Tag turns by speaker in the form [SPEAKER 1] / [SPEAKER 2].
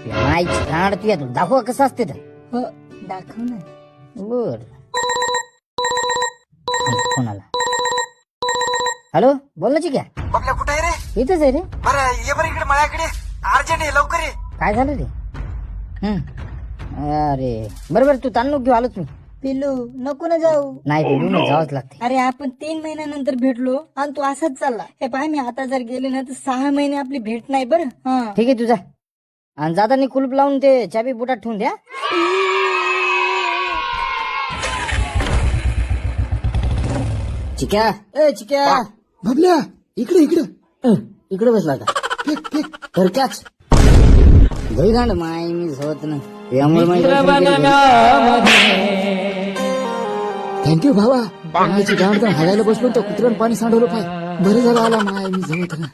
[SPEAKER 1] माईची गाड तू यातून दाखवा कसं असते तर.
[SPEAKER 2] हो दाखव ना.
[SPEAKER 1] बर फोन आला. हॅलो बोल ना चिक्या.
[SPEAKER 3] बबल्या कुठे आहे रे?
[SPEAKER 1] इथंच आहे रे.
[SPEAKER 3] बरं ये बरं इकडे माझ्याकडे, अर्जंट आहे, लवकर ये.
[SPEAKER 1] काय झालं रे? अरे बरोबर तू ताण नको घेऊ, आलोच मी.
[SPEAKER 2] पिलू नको ना जाऊ.
[SPEAKER 1] नाही पिलू ना जावंच लागते.
[SPEAKER 2] अरे आपण 3 महिन्यानंतर भेटलो आणि तू असाच चालला. हे पाय मी आता जर गेले ना तर 6 महिने आपली भेट नाही बरं. हा
[SPEAKER 1] ठीक आहे तुझा. आणि जाताना कुलूप लावून ते चाबी बुटात ठेवून द्या. चिक्या ए चिक्या.
[SPEAKER 3] बबल्या इकडे इकडे
[SPEAKER 1] इकडे बसला का?
[SPEAKER 3] Fake fake.
[SPEAKER 1] तर कॅच घरी गांड माय मी होत ना त्यामुळे
[SPEAKER 3] थँक्यू भावा. पाण्याची गांड हरायला बसलो तर कुत्र्यानं पाणी सांडवलं पाय. बरं झालं आला माय मी जवळ ना.